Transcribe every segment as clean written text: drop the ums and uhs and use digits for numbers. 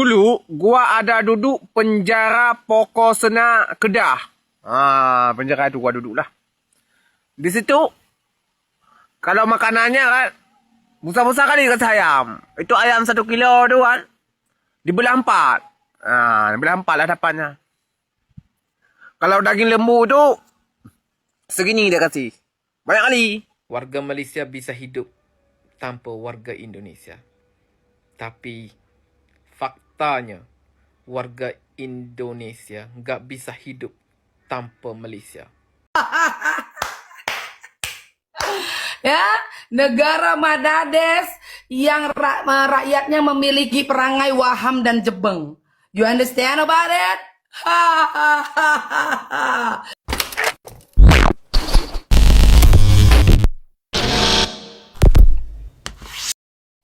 Dulu gua ada duduk penjara Pokok Sena Kedah. Penjara itu gua duduk lah. Di situ kalau makanannya kan besar-besar kali kata ayam. Itu ayam 1 kilo tu kan. Dibelah 4. Dibelah 4 lah dapatnya. Kalau daging lembu tu segini dia kasih. Banyak kali. Warga Malaysia bisa hidup tanpa warga Indonesia. Tapi faktanya warga Indonesia nggak bisa hidup tanpa Malaysia. Ya, negara Madades yang rakyatnya memiliki perangai waham dan jebeng. You understand about it?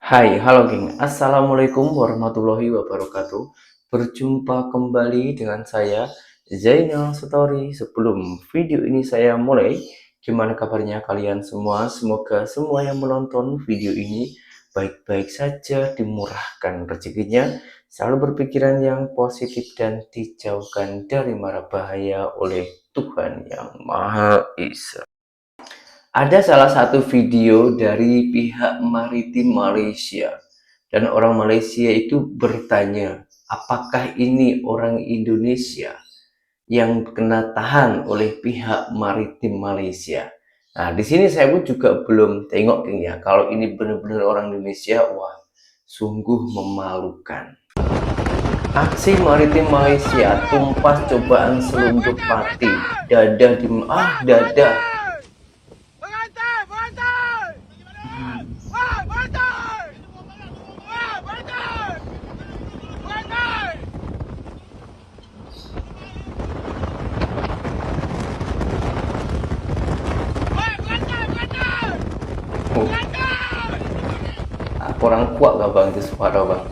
Hai, halo geng. Assalamualaikum warahmatullahi wabarakatuh. Berjumpa kembali dengan saya, Zainal Story. Sebelum video ini saya mulai, gimana kabarnya kalian semua? Semoga semua yang menonton video ini baik-baik saja, dimurahkan rezekinya, selalu berpikiran yang positif dan dijauhkan dari mara bahaya oleh Tuhan Yang Maha Esa. Ada salah satu video dari pihak Maritim Malaysia, dan orang Malaysia itu bertanya, apakah ini orang Indonesia yang kena tahan oleh pihak Maritim Malaysia? Nah, di sini saya pun juga belum tengok ya, kalau ini benar-benar orang Indonesia, wah, sungguh memalukan. Aksi Maritim Malaysia tumpas cobaan selundup mati, dadah di dadah. Kurang kuat gak bang itu suara bang?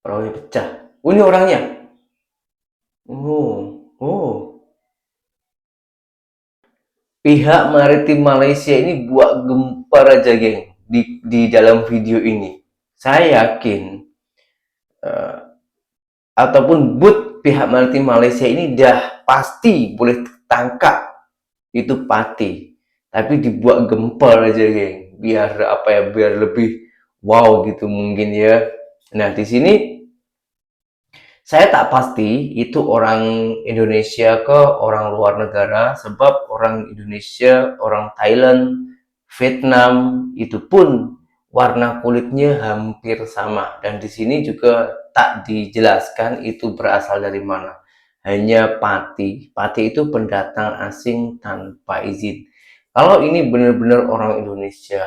Orangnya pecah. Oh, ini orangnya. Pihak Maritim Malaysia ini buat gempar aja geng di dalam video ini. Saya yakin ataupun but pihak Maritim Malaysia ini dah pasti boleh tangkap itu pati, tapi dibuat gempar aja geng, biar apa ya, biar lebih wow gitu mungkin ya. Nah, di sini saya tak pasti itu orang Indonesia ke orang luar negara, sebab orang Indonesia, orang Thailand, Vietnam itu pun warna kulitnya hampir sama, dan di sini juga tak dijelaskan itu berasal dari mana. Hanya pati. Pati itu pendatang asing tanpa izin. Kalau ini benar-benar orang Indonesia,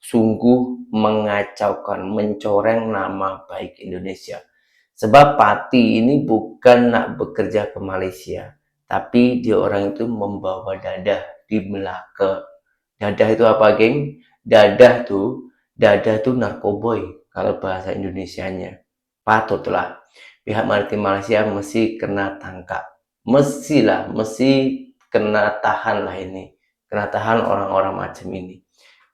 sungguh mengacaukan, mencoreng nama baik Indonesia. Sebab Pati ini bukan nak bekerja ke Malaysia, tapi dia orang itu membawa dadah di Melaka. Dadah itu apa, geng? Dadah tuh narkoboy kalau bahasa Indonesianya. Patutlah pihak Maritim Malaysia mesti kena tangkap. Mesti kena tahan lah ini. Kena tahan orang-orang macam ini.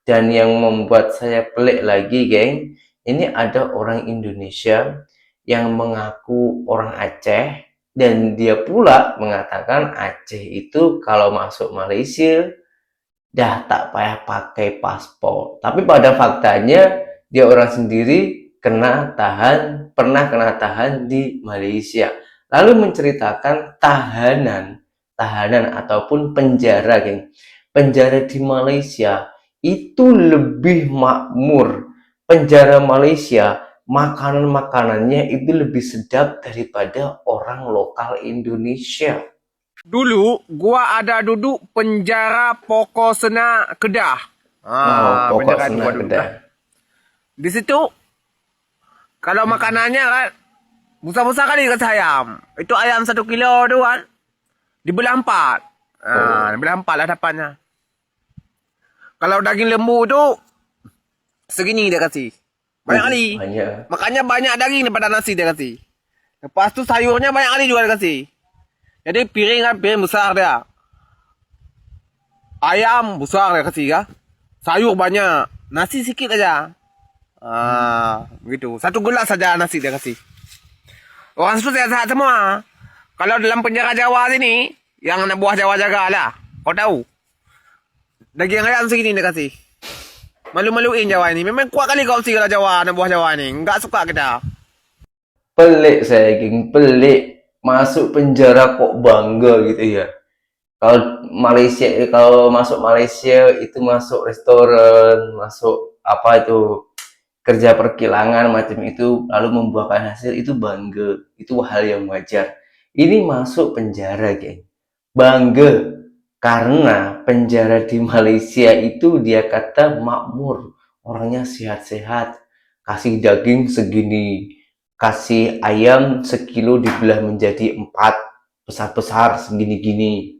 Dan yang membuat saya pelik lagi, geng, ini ada orang Indonesia yang mengaku orang Aceh, dan dia pula mengatakan Aceh itu kalau masuk Malaysia dah tak payah pakai paspor. Tapi pada faktanya dia orang sendiri pernah kena tahan di Malaysia. Lalu menceritakan tahanan ataupun penjara, geng. Penjara di Malaysia itu lebih makmur. Penjara Malaysia makanan-makanannya itu lebih sedap daripada orang lokal Indonesia. Dulu gua ada duduk penjara Pokok Sena Kedah. Pokok Penjara itu Sena gua duduk Kedah. lah. Di situ kalau makanannya kan besar-besar kali kata ayam. Itu ayam 1 kilo tu kan. Dibelah 4. Dibelah 4 lah dapatnya. Kalau daging lembu tu segini dia kasih. Banyak kali. Banyak. Makanya banyak daging daripada nasi dia kasih. Lepas tu sayurnya banyak kali juga dia kasih. Jadi piring kan piring besar dia. Ayam besar dia kasih kan. Sayur banyak. Nasi sikit aja. Begitu. Satu gelas saja nasi dia kasih. Orang situ sehat-sehat semua. Kalau dalam penjara Jawa sini, yang anak buah Jawa jaga lah. Kau tahu. Daging ayam segini dia kasih. Malu-maluin Jawa ini. Memang kuat kali kau kalau Jawa, anak buah Jawa ni. Enggak suka kita. Pelik saya, geng. Pelik. Masuk penjara kok bangga gitu ya. Kalau masuk Malaysia itu masuk restoran, masuk apa itu kerja perkilangan macam itu, lalu membuahkan hasil itu bangga, itu hal yang wajar. Ini masuk penjara, geng. Bangga karena penjara di Malaysia itu dia kata makmur, orangnya sehat-sehat, kasih daging segini, kasih ayam sekilo dibelah menjadi 4, besar-besar segini-gini.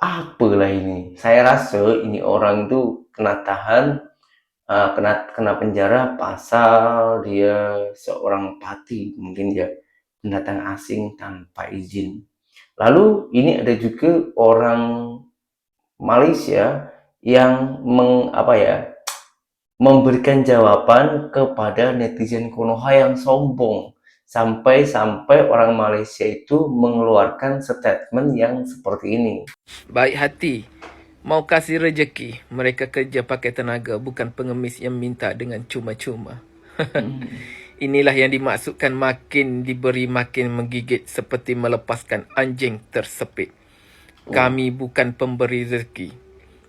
Apalah ini? Saya rasa ini orang itu kena tahan, kena penjara pasal dia seorang pati, mungkin dia pendatang asing tanpa izin. Lalu ini ada juga orang Malaysia yang memberikan jawaban kepada netizen Konoha yang sombong, sampai-sampai orang Malaysia itu mengeluarkan statement yang seperti ini. Baik hati, mau kasih rejeki. Mereka kerja pakai tenaga, bukan pengemis yang minta dengan cuma-cuma. Inilah yang dimaksudkan makin diberi makin menggigit, seperti melepaskan anjing tersepit. Kami bukan pemberi rezeki,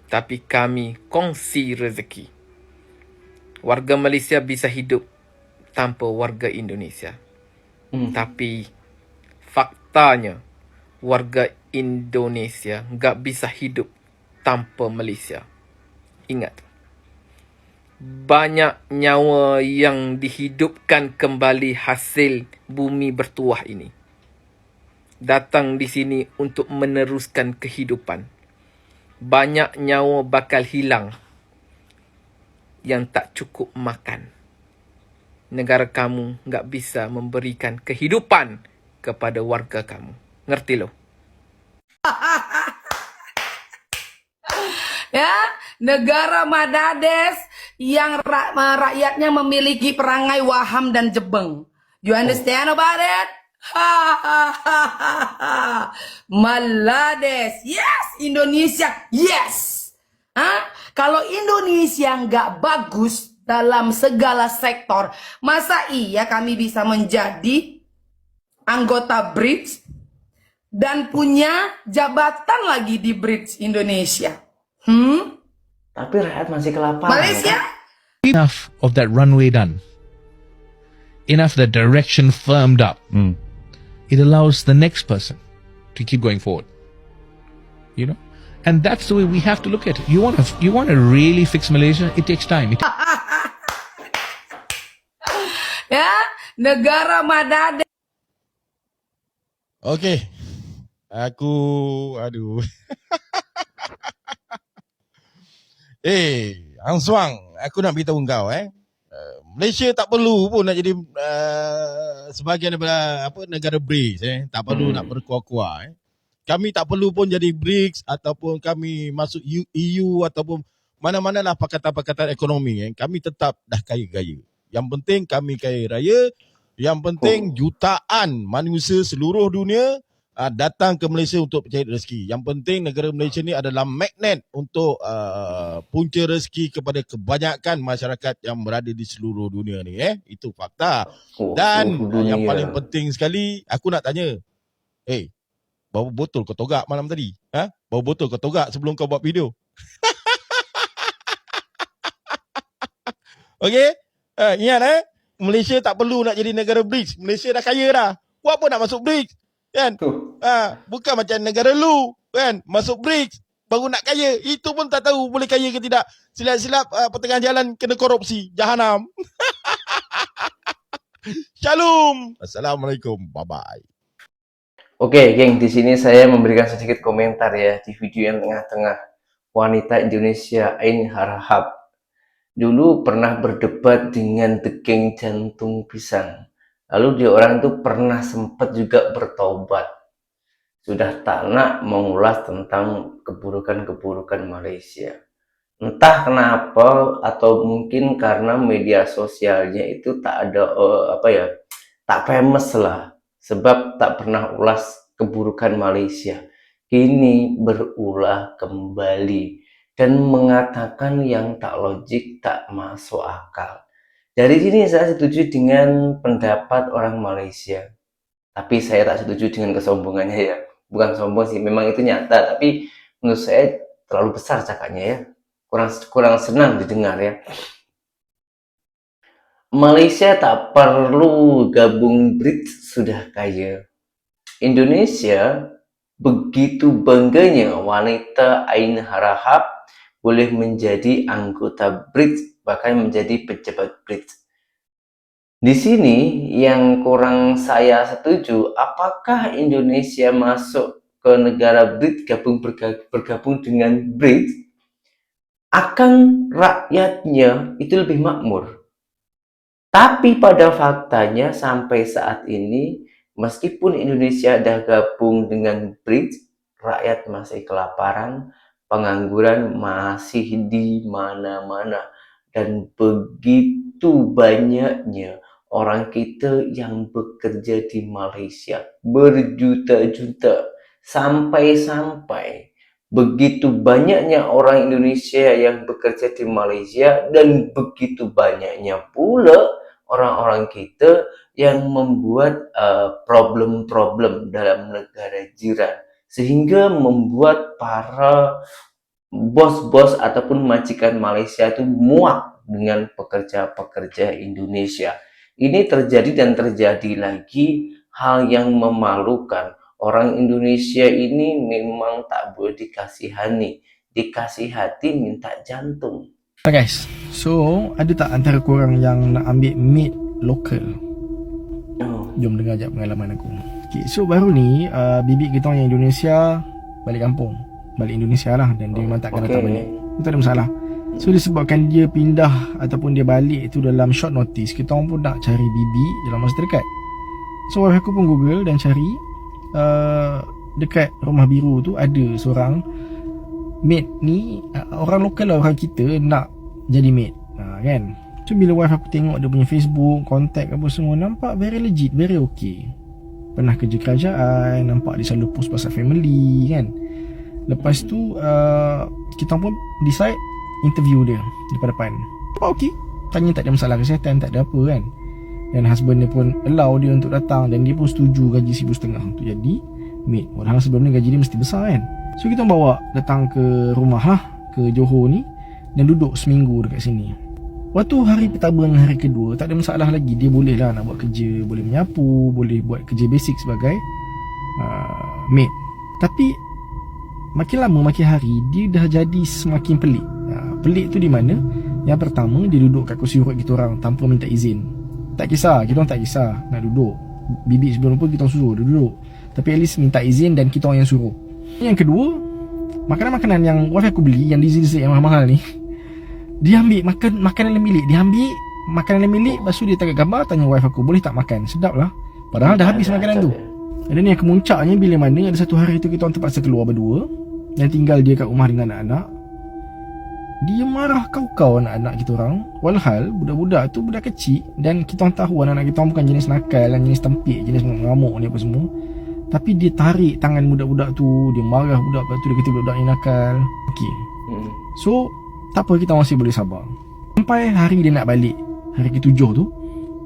tapi kami kongsi rezeki. Warga Malaysia bisa hidup tanpa warga Indonesia. Tapi faktanya, warga Indonesia nggak bisa hidup tanpa Malaysia. Ingat, banyak nyawa yang dihidupkan kembali hasil bumi bertuah ini. Datang di sini untuk meneruskan kehidupan. Banyak nyawa bakal hilang yang tak cukup makan. Negara kamu nggak bisa memberikan kehidupan kepada warga kamu. Ngerti lo? Ya, negara Madades yang rakyatnya memiliki perangai waham dan jebeng. You understand about it? Malades, yes. Indonesia, yes. Kalau Indonesia nggak bagus dalam segala sektor, masa iya kami bisa menjadi anggota BRICS dan punya jabatan lagi di BRICS Indonesia? Tapi rakyat masih kelaparan. Malaysia? Enough of that runway done. Enough that direction firmed up. It allows the next person to keep going forward. You know? And that's the way we have to look at it. You want to really fix Malaysia? It takes time. Ya, negara Madades. Okey. Aduh. Hang Suang, aku nak beritahu kau Malaysia tak perlu pun nak jadi sebahagian daripada negara BRICS Tak perlu nak berkuah-kuah Kami tak perlu pun jadi BRICS ataupun kami masuk EU ataupun mana-manalah pakatan-pakatan ekonomi Kami tetap dah kaya-kaya. Yang penting kami kaya raya, yang penting jutaan manusia seluruh dunia datang ke Malaysia untuk mencari rezeki. Yang penting negara Malaysia ni adalah magnet untuk punca rezeki kepada kebanyakan masyarakat yang berada di seluruh dunia ni Itu fakta. Dan yang paling penting sekali, aku nak tanya, berapa botol kau togak malam tadi? Berapa botol kau togak sebelum kau buat video? Okey? Ingat Malaysia tak perlu nak jadi negara BRICS. Malaysia dah kaya dah. Buat apa nak masuk BRICS? Kan? Bukan macam negara lu kan, masuk BRICS baru nak kaya. Itu pun tak tahu boleh kaya ke tidak. Silap-silap pertengahan jalan kena korupsi. Jahanam. Shalom. Assalamualaikum. Bye-bye. Oke, geng, di sini saya memberikan sedikit komentar ya di video yang tengah-tengah. wanita Indonesia Ain Harahap dulu pernah berdebat dengan degeng jantung pisang. Lalu dia orang itu pernah sempat juga bertobat. Sudah tak nak mengulas tentang keburukan-keburukan Malaysia. Entah kenapa atau mungkin karena media sosialnya itu tak ada tak famous lah. Sebab tak pernah ulas keburukan Malaysia. Kini berulah kembali dan mengatakan yang tak logik, tak masuk akal. Dari sini saya setuju dengan pendapat orang Malaysia. Tapi saya tak setuju dengan kesombongannya ya. Bukan sombong sih, memang itu nyata. Tapi menurut saya terlalu besar cakapnya ya. Kurang senang didengar ya. Malaysia tak perlu gabung BRICS sudah kaya. Indonesia begitu bangganya wanita Ain Harahap boleh menjadi anggota BRICS, bahkan menjadi pejabat BRICS. Di sini yang kurang saya setuju, apakah Indonesia masuk ke negara BRICS, bergabung dengan BRICS, akan rakyatnya itu lebih makmur. Tapi pada faktanya sampai saat ini, meskipun Indonesia dah gabung dengan BRICS, rakyat masih kelaparan, pengangguran masih di mana-mana, dan begitu banyaknya orang kita yang bekerja di Malaysia berjuta-juta, sampai-sampai begitu banyaknya orang Indonesia yang bekerja di Malaysia, dan begitu banyaknya pula orang-orang kita yang membuat problem-problem dalam negara jiran, sehingga membuat para bos-bos ataupun majikan Malaysia itu muak dengan pekerja-pekerja Indonesia. Ini terjadi dan terjadi lagi, hal yang memalukan. Orang Indonesia ini memang tak boleh dikasihani. Dikasih hati minta jantung. Guys, so ada tak antara korang yang nak ambil meat lokal? Jom dengar jap pengalaman aku. Okay, so baru ni bibik kita orang yang Indonesia balik kampung, balik Indonesia lah, dan dia memang takkan datang balik. Itu tak ada masalah. So disebabkan dia pindah ataupun dia balik itu dalam short notice, kita orang pun nak cari bibik dalam masa terdekat. So aku pun google dan cari dekat Rumah Biru tu ada seorang maid ni, orang lokal lah, orang kita nak jadi maid, kan. So bila wife aku tengok dia punya Facebook, kontak apa semua, nampak very legit, very okay. Pernah kerja kerajaan, nampak dia selalu post pasal family, kan. Lepas tu kita pun decide interview dia depan-depan. Nampak okay, tanya tak ada masalah kesihatan, tak ada apa, kan. Dan husband dia pun allow dia untuk datang, dan dia pun setuju gaji RM1,500 untuk jadi maid. Padahal sebelum ni gaji dia mesti besar, kan. So kita bawa datang ke rumah lah, ke Johor ni, dan duduk seminggu dekat sini. Waktu hari pertama dan hari kedua tak ada masalah lagi. Dia boleh lah nak buat kerja, boleh menyapu, boleh buat kerja basic sebagai maid. Tapi makin lama makin hari dia dah jadi semakin pelik. Pelik tu di mana? Yang pertama, dia duduk kat kursi urut kita orang tanpa minta izin. Tak kisah, kita orang tak kisah nak duduk. Bibik sebelum pun kita orang suruh dia duduk, tapi at least minta izin dan kita orang yang suruh. Yang kedua, makanan-makanan yang wife aku beli, yang dessert yang mahal-mahal ni, dia ambil makanan yang milik. Dia ambil makanan yang milik, lepas tu dia tarik gambar, tanya wife aku, boleh tak makan? Sedap lah. Padahal dah habis makanan tu. Dan yang kemuncaknya bila mana ada satu hari tu kita orang terpaksa keluar berdua dan tinggal dia kat rumah dengan anak-anak. Dia marah kau-kau anak-anak kita orang. Walhal budak-budak tu budak kecil, dan kita orang tahu anak-anak kita orang bukan jenis nakal, jenis tempik, jenis mengamuk ni apa semua. Tapi dia tarik tangan budak-budak tu, dia marah budak-budak tu, dia kata budak-budak ni nakal. Okay. So tak apa, kita masih boleh sabar. Sampai hari dia nak balik, hari ke-7 tu,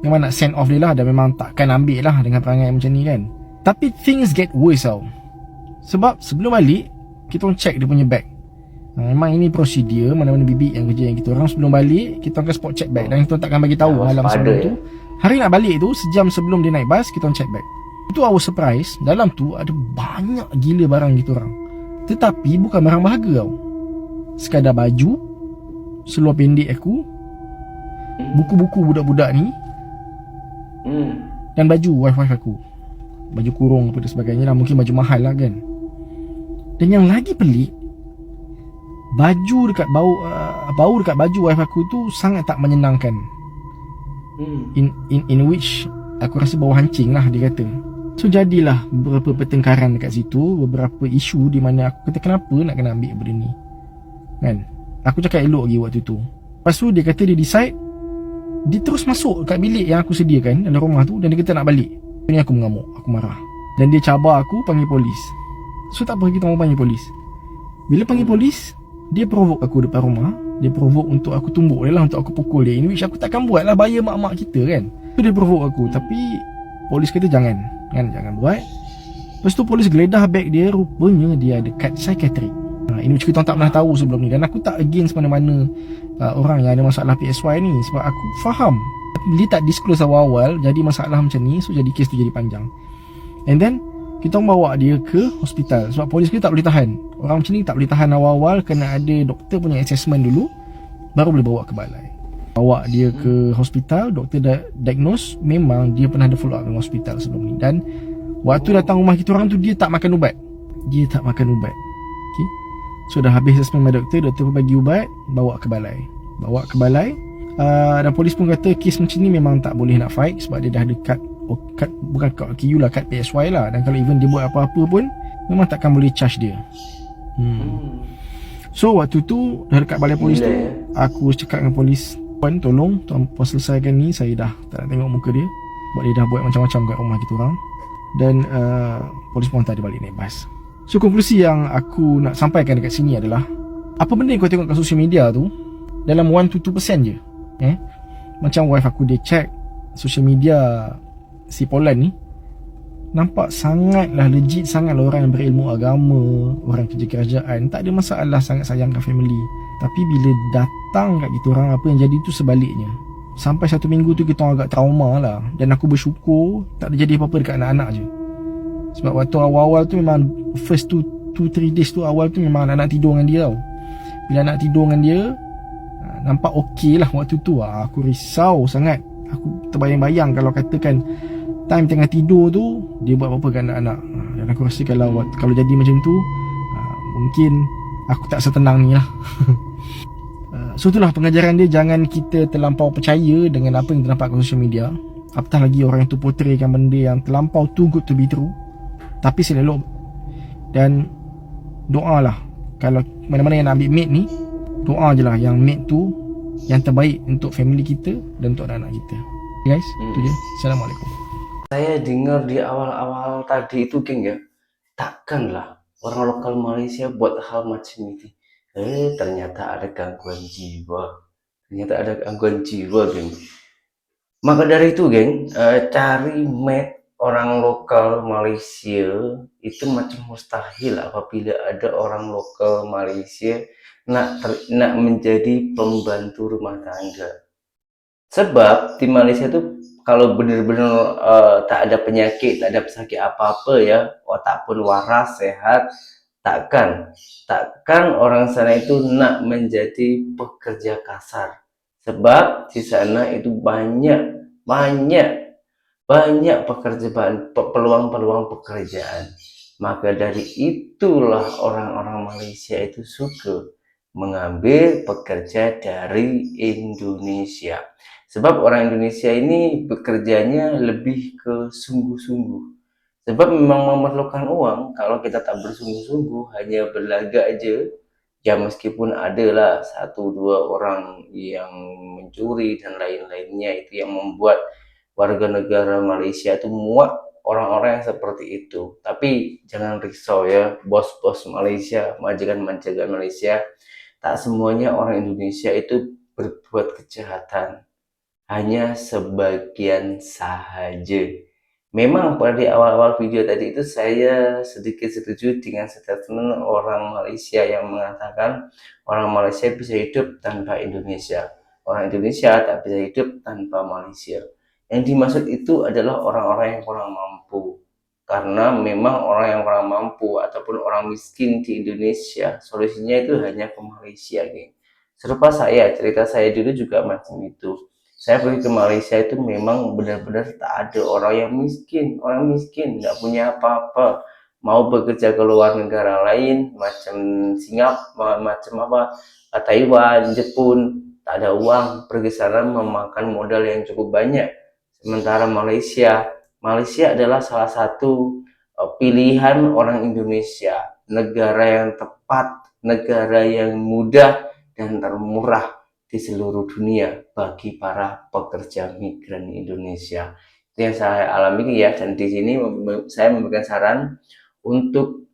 memang nak send off dia lah, dan memang takkan ambil lah dengan perangai macam ni, kan. Tapi things get worse tau. Sebab sebelum balik, kita orang check dia punya bag. Memang ini prosedur mana-mana bibik yang kerja yang kita orang sebelum balik, kita akan spot check bag, dan kita takkan bagi tahu malam sebelum tu. Hari nak balik tu, sejam sebelum dia naik bas, kita orang check bag. Itu our surprise, dalam tu ada banyak gila barang kita orang. Tetapi bukan barang berharga tau. Sekadar baju, seluar pendek aku, buku-buku budak-budak ni, dan baju wife-wife aku, baju kurung apa dan sebagainya lah. Mungkin baju mahal lah, kan. Dan yang lagi pelik, bau dekat baju wife aku tu sangat tak menyenangkan. In which aku rasa bau hancing lah dia kata. So jadilah beberapa pertengkaran dekat situ, beberapa isu di mana aku kata kenapa nak kena ambil benda ni. Kan? Aku cakap elok lagi waktu tu. Lepas tu dia kata dia decide, dia terus masuk kat bilik yang aku sediakan dalam rumah tu dan dia kata nak balik. Ni aku mengamuk, aku marah. Dan dia cabar aku panggil polis. So tak apa, kita mau panggil polis. Bila panggil polis, dia provoke aku depan rumah. Dia provoke untuk aku tumbuk dia lah, untuk aku pukul dia. In which aku takkan buat lah, bayar mak-mak kita kan. So dia provoke aku, tapi polis kata jangan buat. Lepas tu polis geledah beg dia, rupanya dia ada kad psikiatrik. In which kita tak pernah tahu sebelum ni. Dan aku tak against mana-mana orang yang ada masalah PSY ni, sebab aku faham. Dia tak disclose awal-awal, jadi masalah macam ni, so jadi kes tu jadi panjang. And then kita bawa dia ke hospital sebab polis kita tak boleh tahan. Orang macam ni tak boleh tahan awal-awal, kena ada doktor punya assessment dulu baru boleh bawa ke balai. Bawa dia ke hospital, doktor diagnose memang dia pernah ada follow up dengan hospital sebelum ni. Dan waktu datang rumah kita orang tu dia tak makan ubat. Okay. So dah habis assessment dengan doktor pun bagi ubat, bawa ke balai. Dan polis pun kata kes macam ni memang tak boleh nak fight sebab dia dah ada kad bukan kad KU lah, kad PSY lah. Dan kalau even dia buat apa-apa pun memang takkan boleh charge dia. So waktu tu dah dekat balai polis tu, aku cakap dengan polis, puan tolong tuan selesaikan ni, saya dah tak nak tengok muka dia sebab dia dah buat macam-macam kat rumah kita orang. Dan polis pun hantar dia balik naik bas. So konklusi yang aku nak sampaikan dekat sini adalah, apa benda yang kau tengok kat social media tu dalam 1-2% je. Macam wife aku dia check social media si Polan ni, nampak sangatlah legit, sangatlah orang yang berilmu agama, orang kerja kerajaan, tak ada masalah, sangat sayangkan family. Tapi bila datang kat kita orang, apa yang jadi tu sebaliknya. Sampai 1 minggu tu kita orang agak trauma lah. Dan aku bersyukur tak ada jadi apa-apa dekat anak-anak je. Sebab waktu awal-awal tu memang first 2-3 days tu awal tu memang anak-anak tidur dengan dia tau. Bila anak tidur dengan dia, nampak okey lah waktu tu. Aku risau sangat. Aku terbayang-bayang kalau katakan time tengah tidur tu dia buat apa-apa kat anak-anak. Dan aku rasa kalau jadi macam tu, mungkin aku tak setenang ni lah. So itulah pengajaran dia, jangan kita terlampau percaya dengan apa yang ternampak kat social media. Apatah lagi orang yang tu portraykan benda yang terlampau too good to be true. Tapi selalu dan doalah, kalau mana-mana yang nak ambil mate ni, doa je lah yang mate tu yang terbaik untuk family kita dan untuk anak-anak kita. Okay guys, itu je. Assalamualaikum. Saya dengar di awal-awal tadi itu geng ya, takkanlah orang lokal Malaysia buat hal macam itu. Ternyata ada gangguan jiwa. Geng. Maka dari itu geng, cari mate orang lokal Malaysia itu macam mustahil apabila ada orang lokal Malaysia nak menjadi pembantu rumah tangga. Sebab di Malaysia itu kalau benar-benar tak ada penyakit, tak ada pesakit apa-apa ya, otak pun waras, sehat, takkan orang sana itu nak menjadi pekerja kasar. Sebab di sana itu banyak peluang pekerjaan. Maka dari itulah orang-orang Malaysia itu suka mengambil pekerja dari Indonesia. Sebab orang Indonesia ini bekerjanya lebih ke sungguh-sungguh. Sebab memang memerlukan uang. Kalau kita tak bersungguh-sungguh, hanya berlagak aja, ya meskipun adalah 1-2 orang yang mencuri dan lain-lainnya, itu yang membuat warga negara Malaysia itu muak orang-orang yang seperti itu. Tapi jangan risau ya, bos-bos Malaysia, majikan-majikan Malaysia, tak semuanya orang Indonesia itu berbuat kejahatan. Hanya sebagian sahaja. Memang pada di awal-awal video tadi itu saya sedikit setuju dengan statement orang Malaysia yang mengatakan orang Malaysia bisa hidup tanpa Indonesia. Orang Indonesia tak bisa hidup tanpa Malaysia. Yang dimaksud itu adalah orang-orang yang kurang mampu. Karena memang orang yang kurang mampu ataupun orang miskin di Indonesia, solusinya itu hanya ke Malaysia, geng. Serupa cerita saya dulu juga macam itu. Saya pergi ke Malaysia itu memang benar-benar tak ada orang yang miskin. Orang miskin, nggak punya apa-apa. mau bekerja ke luar negara lain macam Singapura, macam apa, Taiwan, Jepun, tak ada uang, pergi sana memakan modal yang cukup banyak. Sementara Malaysia adalah salah satu pilihan orang Indonesia, negara yang tepat, negara yang mudah dan termurah di seluruh dunia bagi para pekerja migran Indonesia. Itu yang saya alami ya, dan di sini saya memberikan saran untuk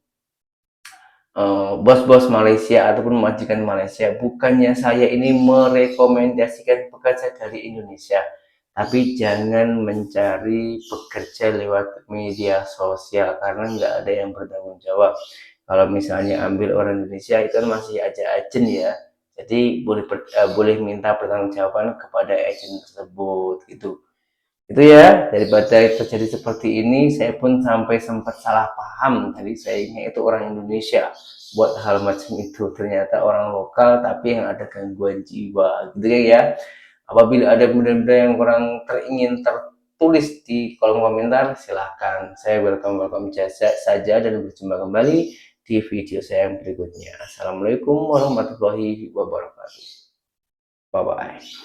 bos-bos Malaysia ataupun majikan Malaysia. Bukannya saya ini merekomendasikan pekerja dari Indonesia, tapi jangan mencari pekerja lewat media sosial karena nggak ada yang bertanggung jawab. Kalau misalnya ambil orang Indonesia itu kan masih aja-ajen ya, jadi boleh minta pertanggungjawaban kepada agen tersebut gitu. Itu ya, daripada terjadi seperti ini, saya pun sampai sempat salah paham tadi, saya ingat itu orang Indonesia buat hal macam itu, ternyata orang lokal tapi yang ada gangguan jiwa gitu ya. Apabila ada benda-benda yang kurang ingin tertulis di kolom komentar, silahkan, saya welcome saja dan berjumpa kembali di video saya yang berikutnya. Assalamualaikum warahmatullahi wabarakatuh. Bye bye.